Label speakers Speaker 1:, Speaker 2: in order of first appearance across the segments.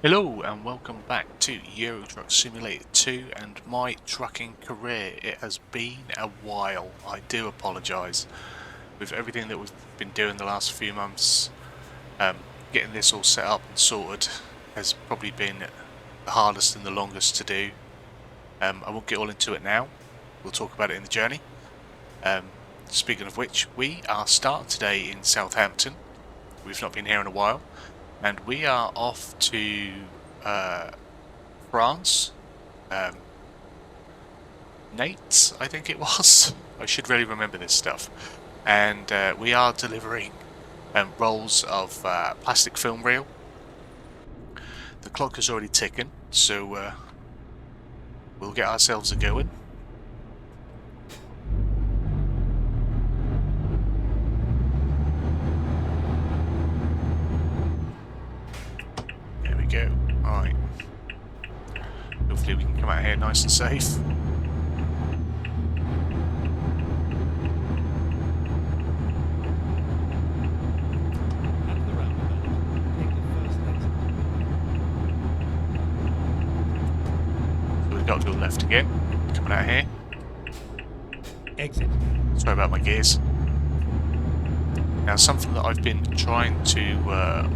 Speaker 1: Hello and welcome back to Euro Truck Simulator 2 and my trucking career. It has been a while, I do apologise. With everything that we've been doing the last few months, getting this all set up and sorted has probably been the hardest and the longest to do. I won't get all into it now, we'll talk about it in the journey. Speaking of which, we are starting today in Southampton. We've not been here in a while. And we are off to France. Nate's, I think it was. I should really remember this stuff. And we are delivering rolls of plastic film reel. The clock is already ticking, so we'll get ourselves a going. Go. Alright. Hopefully we can come out here nice and safe. So we've got to go left again. Coming out here.
Speaker 2: Exit.
Speaker 1: Sorry about my gears. Now something that I've been trying to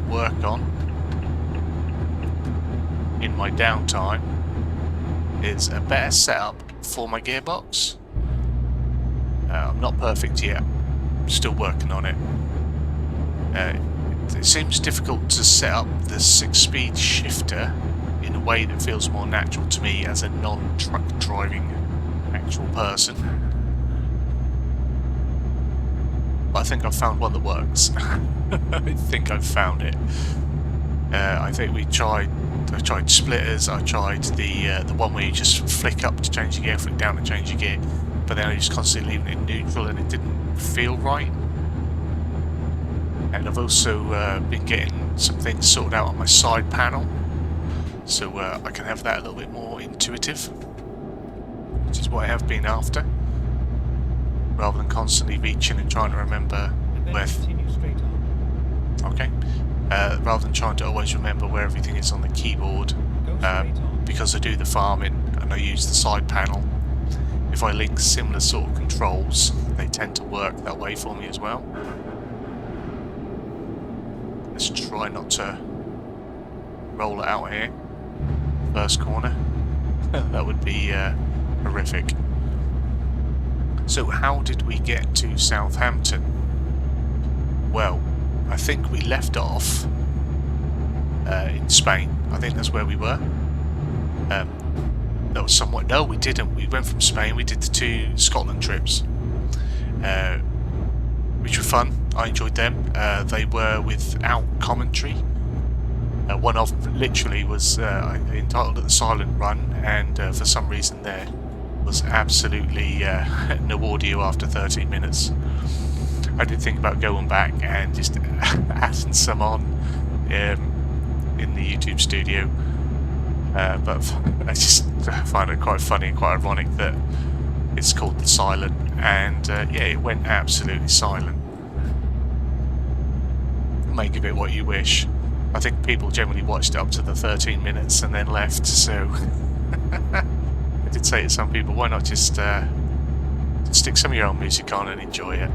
Speaker 1: work on in my downtime is a better setup for my gearbox. I'm not perfect yet, I'm still working on it. It seems difficult to set up the 6-speed shifter in a way that feels more natural to me as a non-truck driving actual person. But I think I've found one that works. I think I've found it. I think I tried splitters, I tried the one where you just flick up to change your gear, flick down to change your gear, but then I was constantly leaving it in neutral and it didn't feel right. And I've also been getting some things sorted out on my side panel, so I can have that a little bit more intuitive, which is what I have been after, rather than constantly reaching and trying to remember where... Okay. Rather than trying to always remember where everything is on the keyboard, because I do the farming and I use the side panel, if I link similar sort of controls, they tend to work that way for me as well. Let's try not to roll it out here. First corner. That would be horrific. So how did we get to Southampton? Well, I think we left off in Spain. I think that's where we were. That was somewhat... No, we didn't. We went from Spain. We did the 2 Scotland trips, which were fun. I enjoyed them. They were without commentary. One of them literally was entitled The Silent Run, and for some reason there was absolutely no audio after 13 minutes. I did think about going back and just adding some on in the YouTube studio, but I just find it quite funny and quite ironic that it's called The Silent, and yeah, it went absolutely silent. Make of it what you wish. I think people generally watched it up to the 13 minutes and then left, so I did say to some people, why not just stick some of your own music on and enjoy it.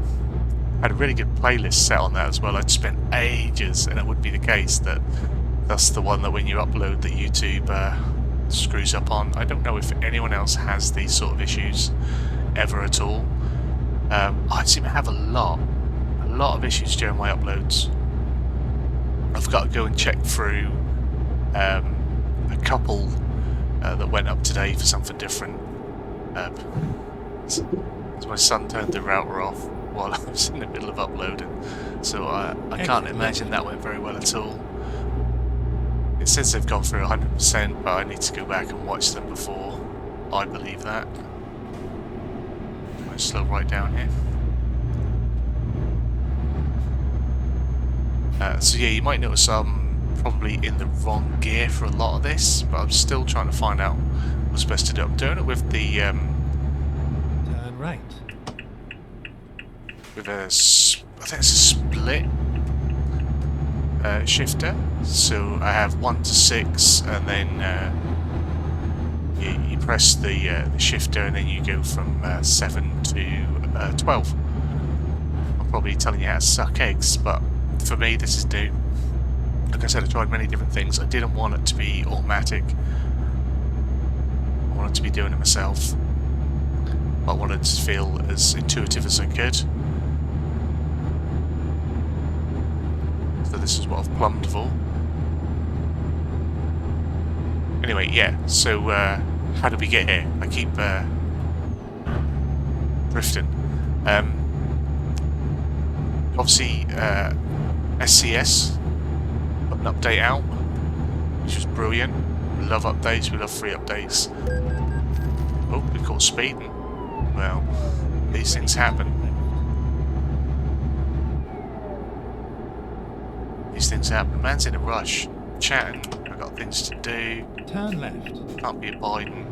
Speaker 1: I had a really good playlist set on that as well. I'd spent ages, and it would be the case that that's the one that when you upload that YouTube screws up on. I don't know if anyone else has these sort of issues ever at all. I seem to have a lot of issues during my uploads. I've got to go and check through a couple that went up today for something different. So my son turned the router off while I was in the middle of uploading, so I can't imagine that went very well at all. It says they've gone through 100%, but I need to go back and watch them before I believe that. I'll slow right down here. So yeah, you might notice I'm probably in the wrong gear for a lot of this, but I'm still trying to find out what's best to do. I'm doing it with the
Speaker 2: Turn right.
Speaker 1: With a, I think it's a split shifter. So I have 1 to 6, and then you press the shifter, and then you go from 7 to 12. I'm probably telling you how to suck eggs, but for me this is new. Like I said, I tried many different things. I didn't want it to be automatic. I wanted to be doing it myself. I wanted to feel as intuitive as I could. So this is what I've plumbed for. Anyway, yeah, so how did we get here? I keep drifting. Obviously, SCS put an update out, which was brilliant. We love updates, we love free updates. Oh, we caught speeding. Well, these things happen. These things happen. Man's in a rush. Chatting. I've got things to do.
Speaker 2: Turn left.
Speaker 1: Can't be abiding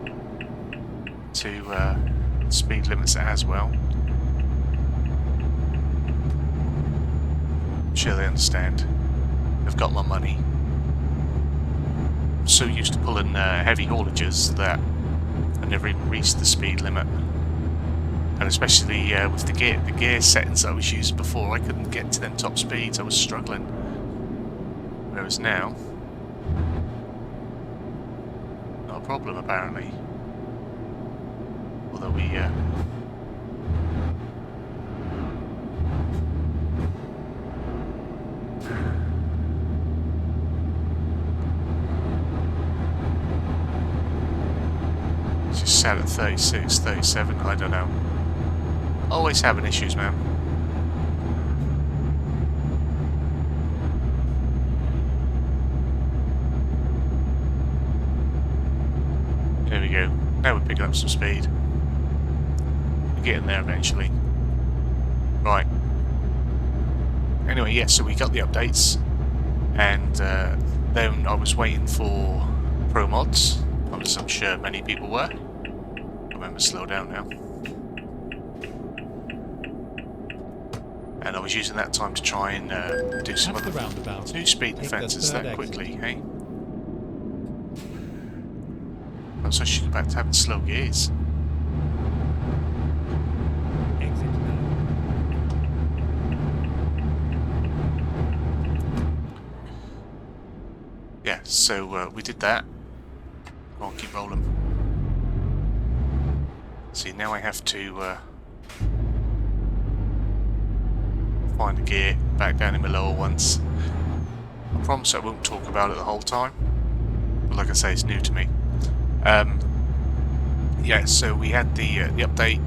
Speaker 1: to speed limits as well. I'm sure they understand. They've got my money. I'm so used to pulling heavy haulages that I never even reached the speed limit. And especially with the gear settings I was using before, I couldn't get to them top speeds. I was struggling. Whereas now, not a problem apparently. Although we just sat at 36, 37, I don't know. Always having issues, man. There we go. Now we're picking up some speed. We're getting there eventually. Right. Anyway, yeah, so we got the updates. And then I was waiting for ProMods, as I'm sure many people were. Remember, slow down now. And I was using that time to try and do some other new speed defences that quickly, hey? I was actually about to have slow gears.
Speaker 2: Exit now.
Speaker 1: Yeah, so we did that. Come on, keep rolling. See, now I have to find a gear back down in my lower ones. I promise I won't talk about it the whole time, but like I say, it's new to me. Yeah, so we had the update.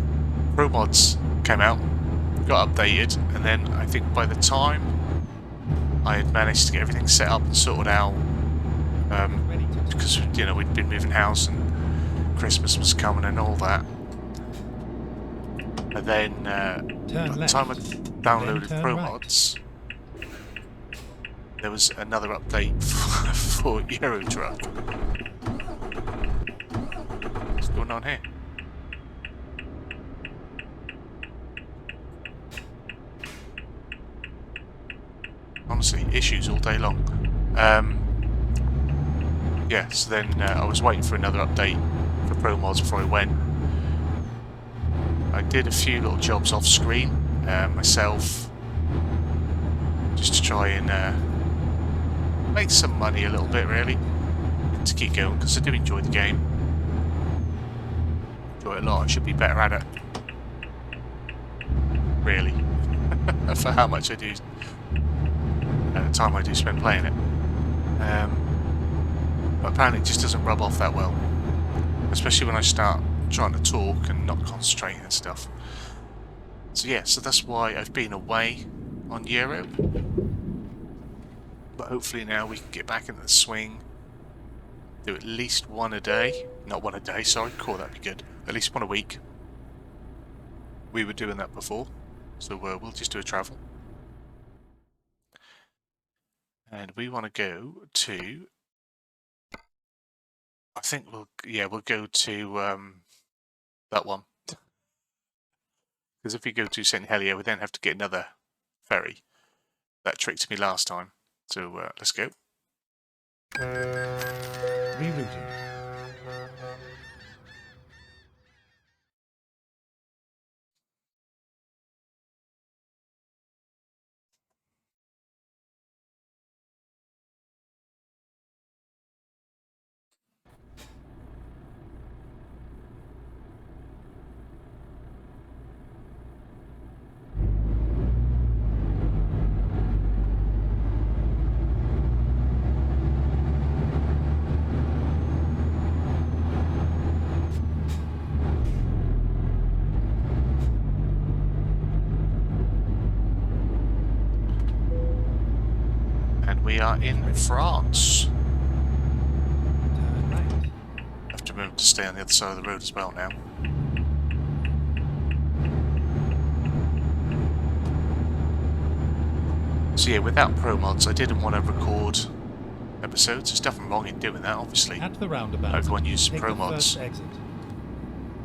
Speaker 1: ProMods came out, got updated, and then I think by the time I had managed to get everything set up and sorted out, because you know we'd been moving house and Christmas was coming and all that. And then by the time I downloaded ProMods, there was another update for Euro Truck. What's going on here? Honestly, issues all day long. Yeah, so then I was waiting for another update for ProMods before I went. I did a few little jobs off screen myself, just to try and make some money a little bit, really, to keep going, because I do enjoy the game. Enjoy it a lot. I should be better at it, really, for how much I do, the time I do spend playing it. But apparently it just doesn't rub off that well, especially when I start trying to talk and not concentrating and stuff. So yeah, so that's why I've been away on Euro. But hopefully now we can get back into the swing. Do at least one a day. Not one a day, sorry. Cool, that'd be good. At least one a week. We were doing that before. So we'll just do a travel. And we want to go to... I think we'll go to that one. Because if we go to St. Helier, we then have to get another ferry. That tricked me last time. So let's go.
Speaker 2: Rerouting.
Speaker 1: We are in France.
Speaker 2: Turn right.
Speaker 1: Have to remember to stay on the other side of the road as well now. So yeah, without ProMods, I didn't want to record episodes. There's nothing wrong in doing that, obviously.
Speaker 2: At the roundabout.
Speaker 1: Everyone uses
Speaker 2: take the
Speaker 1: ProMods.
Speaker 2: first exit.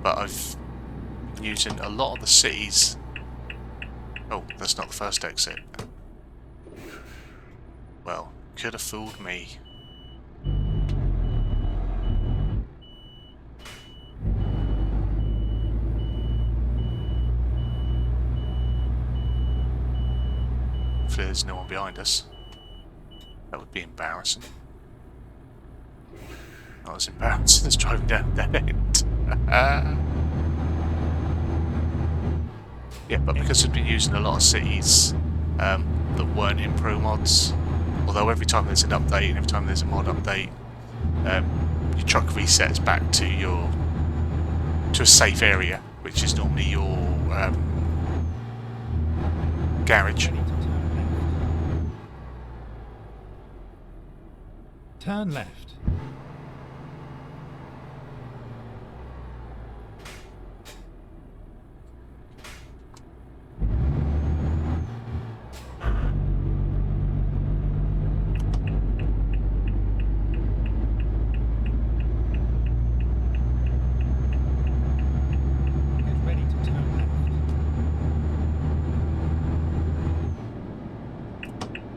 Speaker 1: But I've been using a lot of the cities. Oh, that's not the first exit. Well, could have fooled me. Hopefully there's no one behind us. That would be embarrassing. Not as embarrassing as driving down that end. Yeah, but because I've been using a lot of cities that weren't in ProMods, although every time there's an update and every time there's a mod update, your truck resets back to a safe area, which is normally your garage.
Speaker 2: Ready to turn left. Turn left.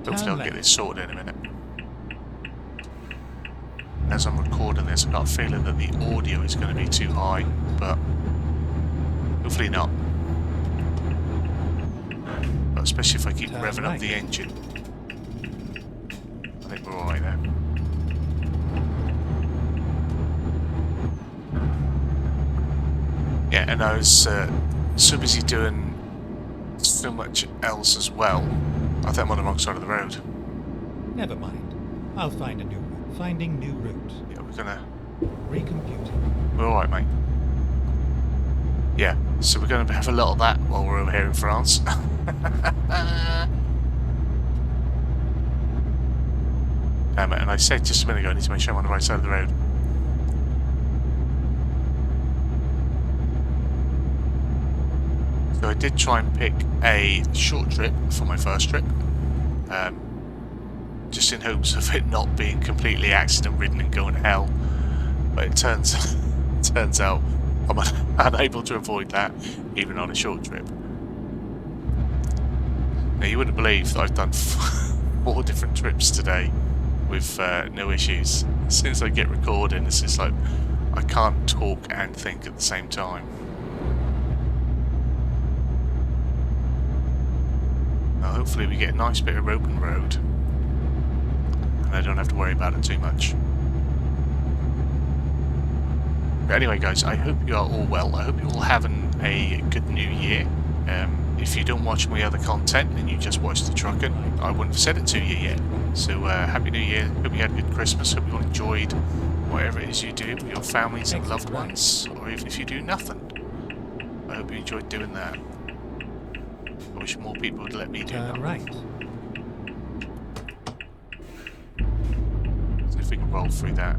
Speaker 1: Hopefully I'll get this sorted in a minute. As I'm recording this, I've got a feeling that the audio is going to be too high, but hopefully not. But especially if I keep revving up the engine. I think we're alright there. Yeah, and I was so busy doing so much else as well. I think I'm on the wrong side of the road.
Speaker 2: Never mind. I'll find a new route. Finding new route.
Speaker 1: Yeah, we're gonna...
Speaker 2: Recomputing.
Speaker 1: We're alright, mate. Yeah, so we're going to have a lot of that while we're over here in France. Damn it, and I said just a minute ago I need to make sure I'm on the right side of the road. So I did try and pick a short trip for my first trip. Just in hopes of it not being completely accident-ridden and going to hell. But it turns out I'm unable to avoid that, even on a short trip. Now, you wouldn't believe that I've done 4 different trips today with no issues. As soon as I get recording, it's just like I can't talk and think at the same time. Now, hopefully we get a nice bit of open road. I don't have to worry about it too much. But anyway, guys, I hope you are all well. I hope you're all having a good new year. If you don't watch my other content and you just watch the trucking, I wouldn't have said it to you yet. So, Happy New Year. Hope you had a good Christmas. Hope you all enjoyed whatever it is you do with your families and loved ones, or even if you do nothing. I hope you enjoyed doing that. I wish more people would let me do that.
Speaker 2: Turn right.
Speaker 1: If we can roll through that.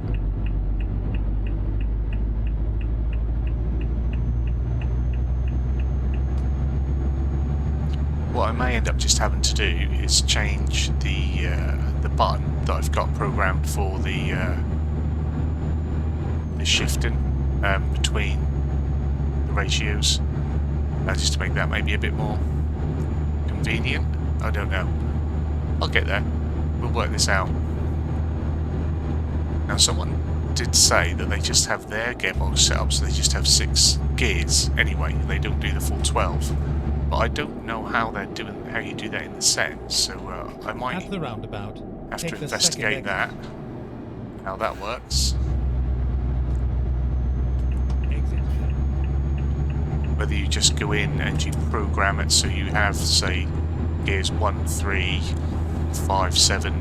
Speaker 1: What I may end up just having to do is change the button that I've got programmed for the shifting between the ratios, just to make that maybe a bit more convenient. I don't know. I'll get there. we'll work this out. Now, someone did say that they just have their gearbox set up, so they just have 6 gears anyway. They don't do the full 12. But I don't know how they're doing, how you do that in the settings. So I might
Speaker 2: At the roundabout,
Speaker 1: have to
Speaker 2: take the
Speaker 1: investigate
Speaker 2: second
Speaker 1: that, how that works.
Speaker 2: exit.
Speaker 1: Whether you just go in and you program it so you have, say, gears 1, 3, 5, 7,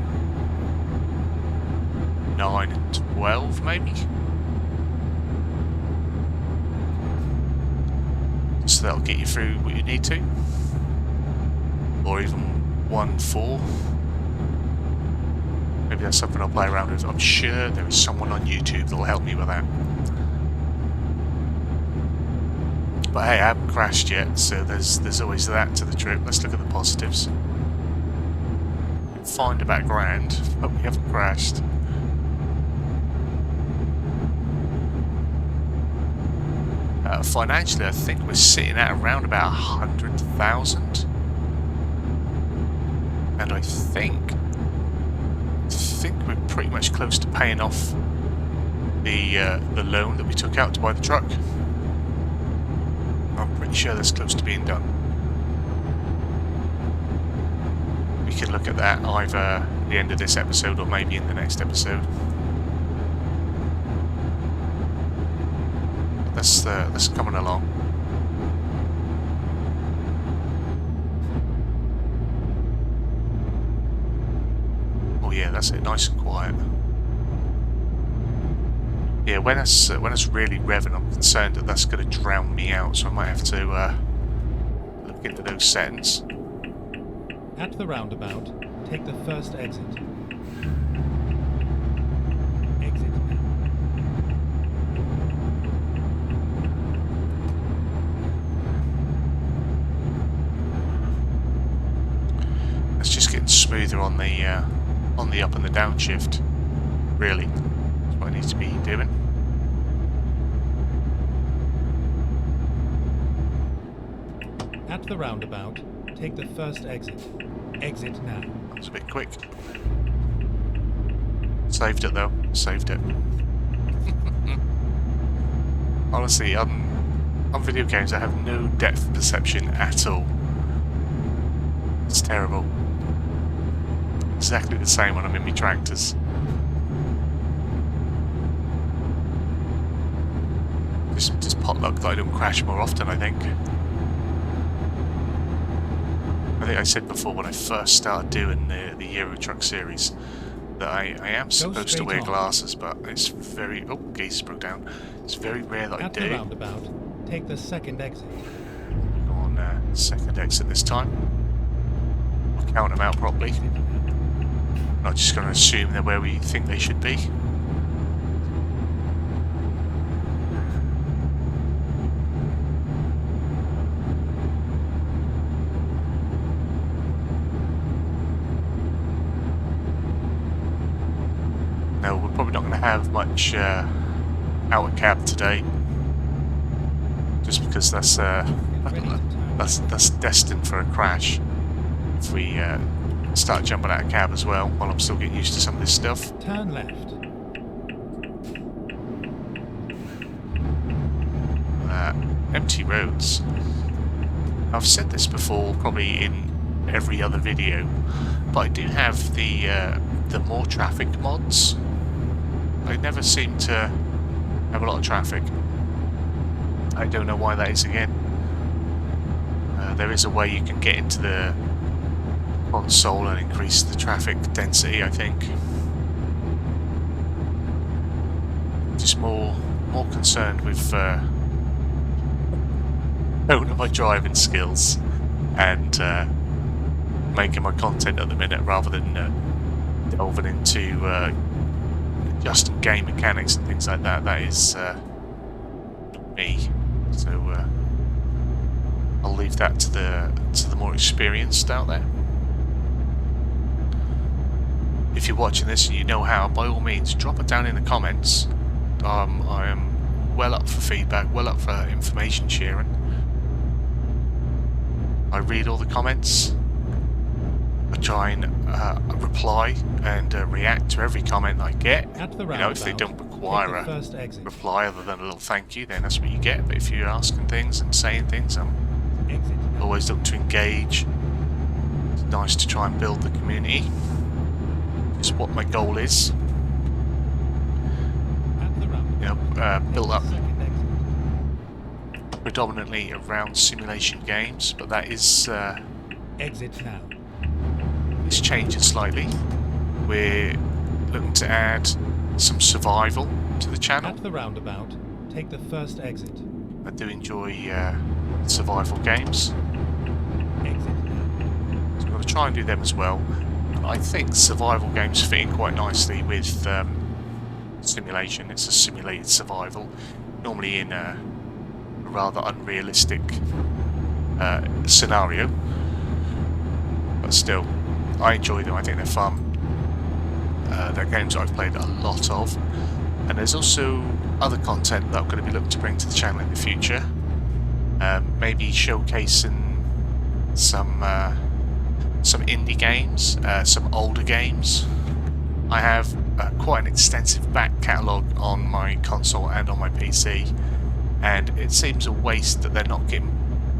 Speaker 1: 9 and 12 maybe? So that'll get you through what you need to. Or even 1, 4. Maybe that's something I'll play around with. I'm sure there is someone on YouTube that'll help me with that. But hey, I haven't crashed yet, so there's always that to the trip. Let's look at the positives. Find about grand, but we haven't crashed. Financially, I think we're sitting at around about 100,000, and I think we're pretty much close to paying off the loan that we took out to buy the truck. I'm pretty sure that's close to being done. We can look at that either at the end of this episode or maybe in the next episode. That's coming along. Oh yeah, that's it, nice and quiet. Yeah, when it's really revving, I'm concerned that that's going to drown me out, so I might have to look into those settings.
Speaker 2: At the roundabout, take the first exit. Exit now.
Speaker 1: It's just getting smoother on the up and the down shift. Really, that's what I need to be doing.
Speaker 2: At the roundabout, take the first exit. Exit now.
Speaker 1: That was a bit quick. Saved it though. Saved it. Honestly, on video games I have no depth perception at all. It's terrible. Exactly the same when I'm in my tractors. Just potluck that I don't crash more often, I think. I think I said before when I first started doing the Euro Truck series that I am supposed to wear glasses, but it's very... Oh, gauge broke down. It's very rare that I do.
Speaker 2: At the roundabout, take the second exit.
Speaker 1: Go on second exit this time. I'll count them out properly. Not just going to assume they're where we think they should be. No, we're probably not going to have much outer cab today, just because that's destined for a crash if we start jumping out of cab as well, while I'm still getting used to some of this stuff.
Speaker 2: Turn left.
Speaker 1: Empty roads. I've said this before, probably in every other video, but I do have the more traffic mods. I never seem to have a lot of traffic. I don't know why that is again. There is a way you can get into the console and increase the traffic density, I think. Just more concerned with owning my driving skills and making my content at the minute, rather than delving into adjusting game mechanics and things like that. That is me. So I'll leave that to the more experienced out there. If you're watching this and you know how, by all means, drop it down in the comments. I am well up for feedback, well up for information sharing. I read all the comments. I try and reply and react to every comment I get.
Speaker 2: At the
Speaker 1: You know, if they
Speaker 2: roundabout,
Speaker 1: don't require
Speaker 2: take the
Speaker 1: a
Speaker 2: first exit.
Speaker 1: reply other than a little thank you, then that's what you get. But if you're asking things and saying things, I'm
Speaker 2: Exit now.
Speaker 1: always look to engage. It's nice to try and build the community. It's what my goal is.
Speaker 2: At the roundabout,
Speaker 1: You know, build
Speaker 2: take
Speaker 1: up
Speaker 2: the second exit.
Speaker 1: predominantly around simulation games, but that is
Speaker 2: Exit now.
Speaker 1: it's changing slightly. We're looking to add some survival to the channel.
Speaker 2: At the roundabout, take the first exit.
Speaker 1: I do enjoy survival games,
Speaker 2: Exit now.
Speaker 1: so I'm going to try and do them as well. And I think survival games fit in quite nicely with simulation. It's a simulated survival, normally in a rather unrealistic scenario, but still, I enjoy them. I think they're fun. They're games that I've played a lot of, and there's also other content that I'm going to be looking to bring to the channel in the future. Maybe showcasing some indie games, some older games. I have quite an extensive back catalogue on my console and on my PC, and it seems a waste that they're not getting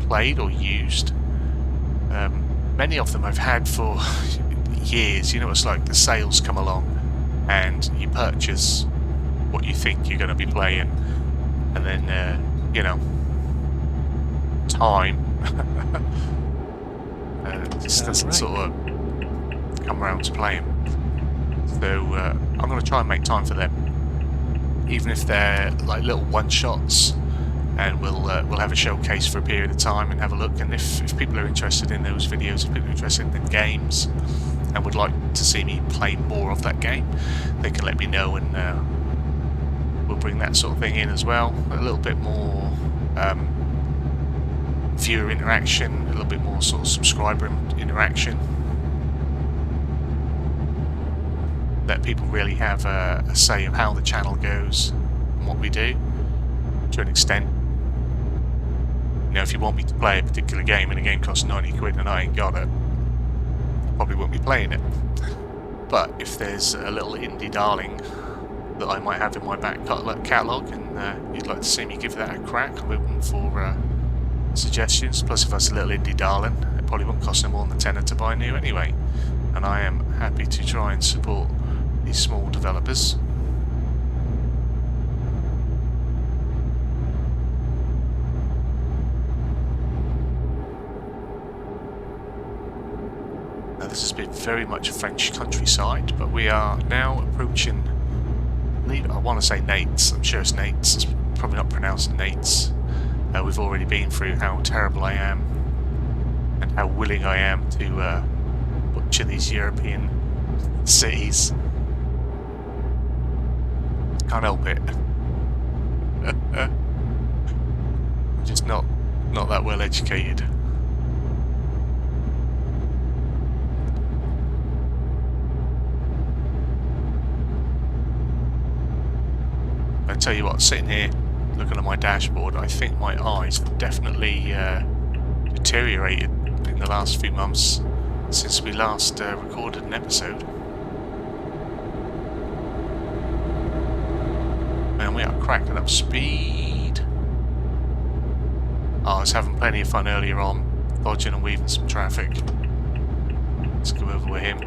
Speaker 1: played or used. Many of them I've had for years. You know, it's like the sales come along and you purchase what you think you're going to be playing, and then you know, time just doesn't sort of come around to playing. So I'm going to try and make time for them, even if they're like little one-shots, and we'll have a showcase for a period of time and have a look. And if people are interested in those videos, if people are interested in games and would like to see me play more of that game, they can let me know, and we'll bring that sort of thing in as well. A little bit more viewer interaction, a little bit more sort of subscriber interaction. Let people really have a say of how the channel goes and what we do, to an extent. You know, if you want me to play a particular game and the game costs 90 quid and I ain't got it, I probably won't be playing it. But if there's a little indie darling that I might have in my back catalogue and you'd like to see me give that a crack, I'm open for suggestions. Plus, if that's a little indie darling, it probably won't cost them more than a tenner to buy new anyway. And I am happy to try and support these small developers. Now, this has been very much French countryside, but we are now approaching, I want to say Nates, I'm sure it's Nates, it's probably not pronounced Nates. We've already been through how terrible I am and how willing I am to butcher these European cities. Can't help it. I'm just not that well educated. I tell you what, sitting here looking at my dashboard, I think my eyes have definitely deteriorated in the last few months since we last recorded an episode. Man, we are cracking up speed. Oh, I was having plenty of fun earlier on, dodging and weaving some traffic. Let's go over with him.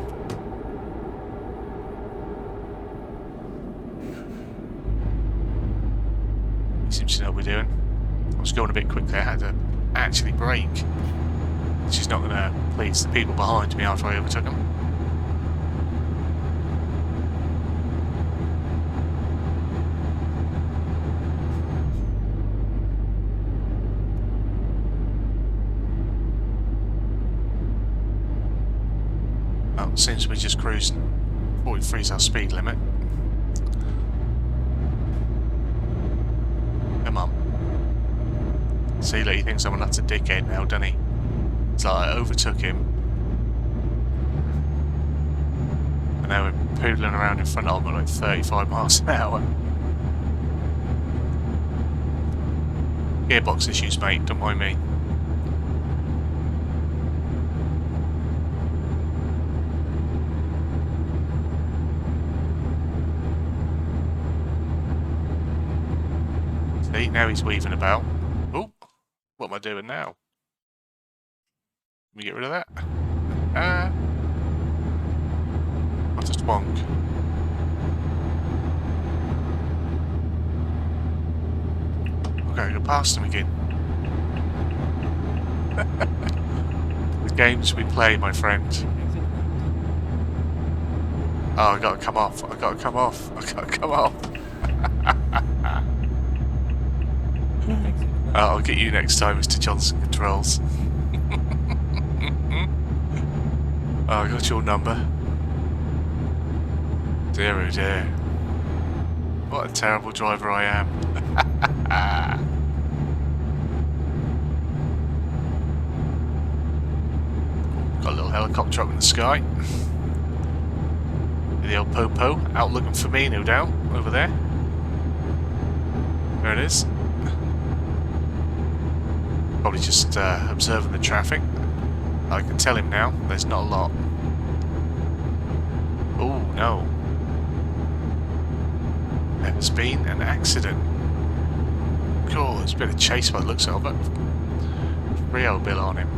Speaker 1: He seems to know what we're doing. I was going a bit quickly, I had to actually brake, which is not going to please the people behind me after I overtook them. Well, it seems we're just cruising. 43 is our speed limit. Come on. See, like, he thinks I'm an utter dickhead now, doesn't he? It's like I overtook him. And now we're poodling around in front of him at like 35 miles an hour. Gearbox issues, mate, don't mind me. See, now he's weaving about. Oh, what am I doing now? Let me get rid of that. I'll just wonk. Okay, go past him again. The games we play, my friend. Oh, I gotta come off. I gotta come off. I gotta come off. I'll get you next time, Mr. Johnson Controls. Oh, I got your number. Dear oh dear. What a terrible driver I am. Got a little helicopter up in the sky. The old Popo out looking for me, no doubt, over there. There it is. Probably just observing the traffic. I can tell him now, there's not a lot. Oh no. There has been an accident. Cool, there's been a chase by the looks of it. Rio bill on him.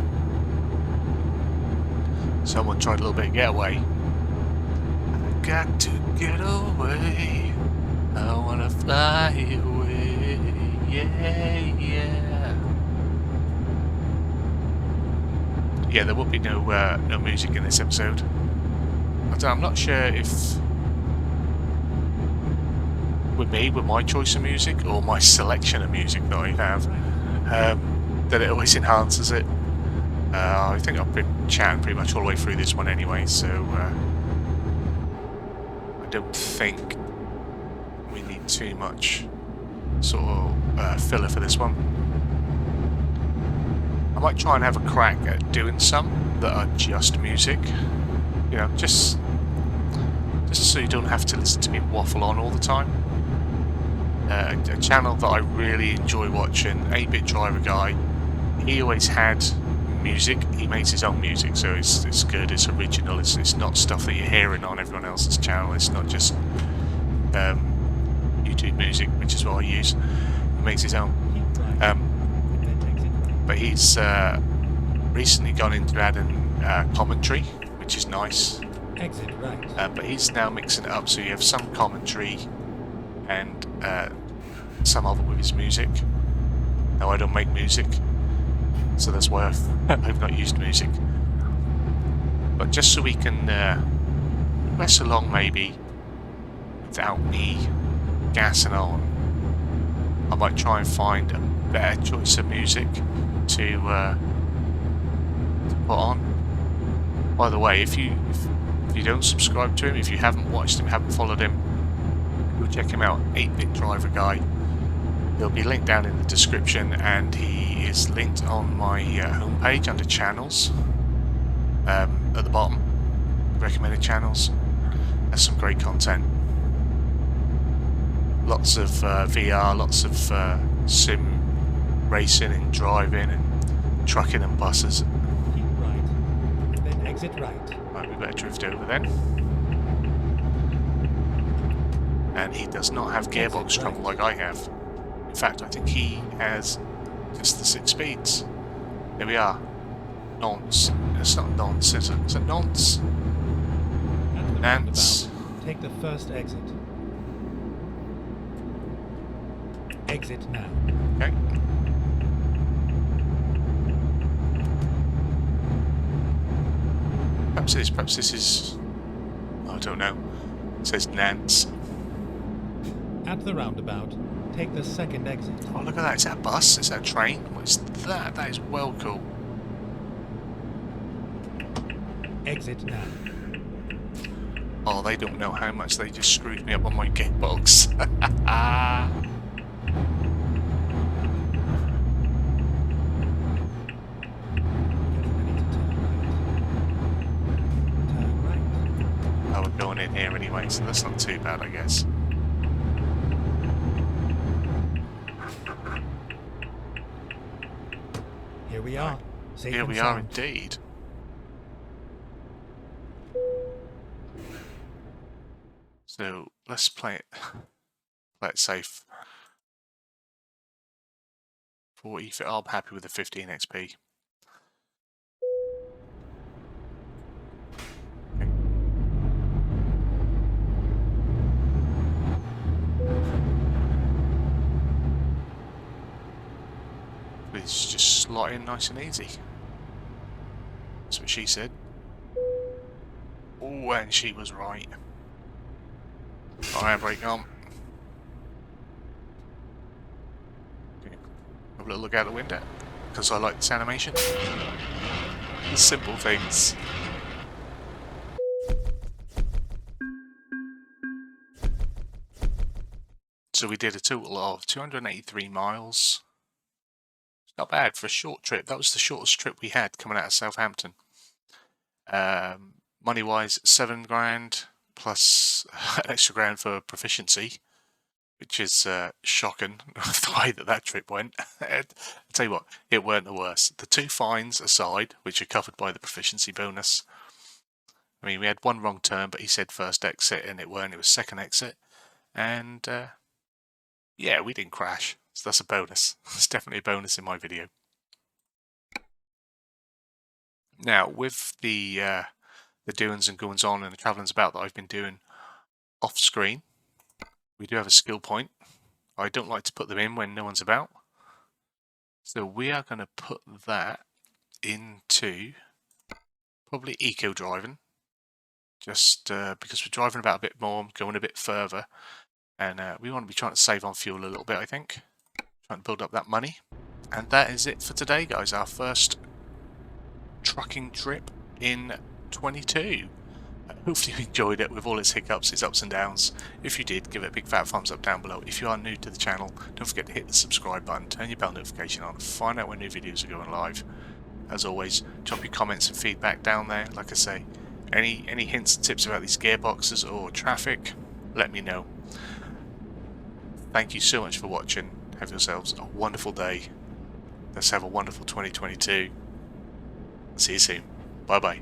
Speaker 1: Someone tried a little bit of getaway. I got to get away. I wanna fly away. Yeah, yeah. Yeah, there will be no music in this episode. I'm not sure if with my choice of music or my selection of music that I have, that it always enhances it. I think I've been chatting pretty much all the way through this one anyway, so I don't think we need too much sort of filler for this one. I might try and have a crack at doing some that are just music, you know, just so you don't have to listen to me waffle on all the time. A channel that I really enjoy watching, 8-Bit Driver Guy. He always had music. He makes his own music, so it's good, it's original, it's not stuff that you're hearing on everyone else's channel. It's not just YouTube music, which is what I use. He makes his own. But he's recently gone into adding commentary, which is nice.
Speaker 2: Exit right.
Speaker 1: But he's now mixing it up, so you have some commentary and some of it with his music. Now I don't make music, so that's why I've not used music. But just so we can press along maybe without me gassing on, I might try and find a better choice of music to put on. By the way, if you don't subscribe to him, if you haven't watched him, haven't followed him, go check him out, 8-Bit Driver Guy. He'll be linked down in the description, and he is linked on my homepage under channels at the bottom, recommended channels. That's some great content. Lots of VR, lots of sim racing and driving and trucking and buses.
Speaker 2: Keep right, then exit right.
Speaker 1: Right, we better drift over then. And he does not have gearbox trouble like I have. In fact, I think he has just the 6 speeds. There we are. Nonce. It's not nonce, is it? It's a nonce. Nance.
Speaker 2: Take the first exit. Exit now.
Speaker 1: Okay. Perhaps this is... I don't know. It says Nance.
Speaker 2: At the roundabout, take the second exit.
Speaker 1: Oh, look at that. Is that a bus? Is that a train? What is that? That is well cool.
Speaker 2: Exit now.
Speaker 1: Oh, they don't know how much they just screwed me up on my Gearbox. Oh, we're going in here anyway, so that's not too bad, I guess.
Speaker 2: Here we are. Safe
Speaker 1: Here
Speaker 2: and
Speaker 1: we are
Speaker 2: sound.
Speaker 1: indeed. So let's play it safe. 40. I'm happy with the 15 XP. Please just slot in nice and easy. That's what she said. Oh, and she was right. Handbrake on. Okay. Have a little look out the window, because I like this animation. The simple things. So we did a total of 283 miles. Not bad for a short trip. That was the shortest trip we had coming out of Southampton. Money-wise, $7 grand plus an extra grand for proficiency, which is shocking the way that trip went. I'll tell you what, it weren't the worst. The 2 fines aside, which are covered by the proficiency bonus. I mean, we had one wrong turn, but he said first exit, and it weren't. It was second exit, and yeah, we didn't crash. So that's a bonus. It's definitely a bonus in my video. Now, with the doings and goings on and the travellings about that I've been doing off screen, we do have a skill point. I don't like to put them in when no one's about. So we are going to put that into probably eco driving, just because we're driving about a bit more, going a bit further, and we want to be trying to save on fuel a little bit, I think. Trying to build up that money. And that is it for today, guys. Our first trucking trip in 22. Hopefully you enjoyed it with all its hiccups, its ups and downs. If you did, give it a big fat thumbs up down below. If you are new to the channel, don't forget to hit the subscribe button, turn your bell notification on, find out when new videos are going live. As always, drop your comments and feedback down there. Like I say, any hints and tips about these gearboxes or traffic, let me know. Thank you so much for watching. Have yourselves a wonderful day. Let's have a wonderful 2022. See you soon. Bye bye.